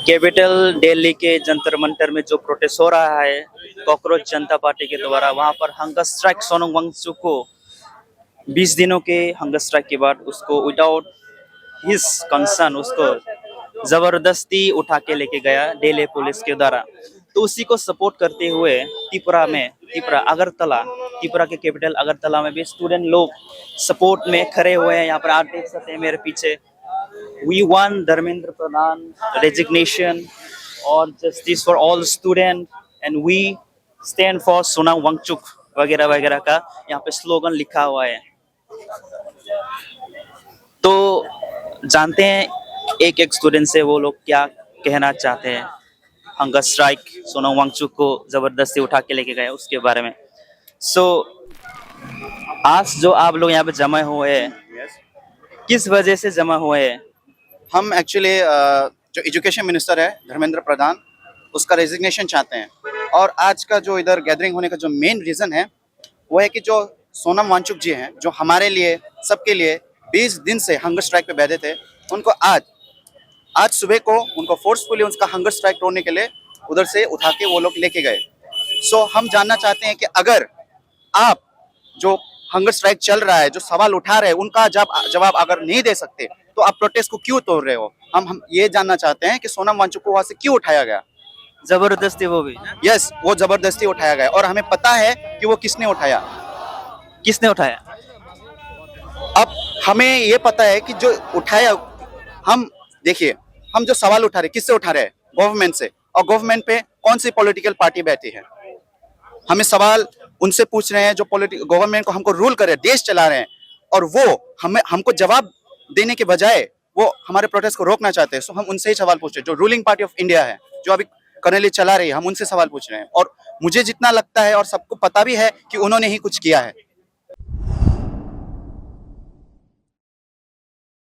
Capital Delhi के जंतर मंतर में जो प्रोटेस्ट हो रहा है कॉकरोच जनता पार्टी के द्वारा, वहां पर हंगर स्ट्राइक सोनम वांगचुक को 20 दिनों के हंगर स्ट्राइक के बाद उसको विदाउट हिज कंसर्न उसको जबरदस्ती उठा के लेके गया दिल्ली पुलिस के द्वारा। तो उसी को सपोर्ट करते हुए त्रिपुरा के कैपिटल अगरतला में भी स्टूडेंट लोग सपोर्ट में खड़े हुए हैं। यहाँ पर आप देख सकते हैं मेरे पीछे, we want Dharmendra Pradhan resignation और justice for all student and we stand for Sonam Wangchuk वगैरह वगैरह का यहाँ पे स्लोगन लिखा हुआ है। तो जानते हैं एक एक स्टूडेंट से वो लोग क्या कहना चाहते हैं हंगर स्ट्राइक सोनम वांगचुक को जबरदस्ती उठा के लेके गए उसके बारे में। आज जो आप लोग यहाँ पे जमा हुए हैं, किस वजह से जमा हुए हैं? हम एक्चुअली जो एजुकेशन मिनिस्टर है धर्मेंद्र प्रधान, उसका रेजिग्नेशन चाहते हैं। और आज का जो इधर गैदरिंग होने का जो मेन रीज़न है वो है कि जो सोनम वांगचुक जी हैं, जो हमारे लिए सबके लिए 20 दिन से हंगर स्ट्राइक पे बैठे थे, उनको आज सुबह को उनको फोर्सफुली उनका हंगर स्ट्राइक तोड़ने के लिए उधर से उठा के वो लोग लेके गए। सो हम जानना चाहते हैं कि अगर आप जो हंगर स्ट्राइक चल रहा है, जो सवाल उठा रहे हैं, उनका जवाब अगर नहीं दे सकते तो आप प्रोटेस्ट को क्यों तोड़ रहे हो? हम ये जानना चाहते हैं कि सोनम वांगचुक को वहां से क्यों उठाया गया? जबरदस्ती वो भी? यस, वो जबरदस्ती उठाया गया और हमें पता है कि वो किसने उठाया। अब हमें ये पता है कि जो उठाया, हम देखिए, हम जो सवाल उठा रहे किससे उठा रहे हैं? गवर्नमेंट से। और गवर्नमेंट पे कौन सी पॉलिटिकल पार्टी बैठी है? हमें सवाल उनसे पूछ रहे हैं जो गवर्नमेंट को हमको रूल कर रहे हैं, देश चला रहे हैं, और वो हमको जवाब देने के बजाय वो हमारे प्रोटेस्ट को रोकना चाहते हैं। सो हम उनसे ही सवाल पूछ रहे हैं, जो रूलिंग पार्टी ऑफ इंडिया है, जो अभी करंटली चला रही है, हम उनसे सवाल पूछ रहे हैं। और मुझे जितना लगता है और सबको पता भी है कि उन्होंने ही कुछ किया है।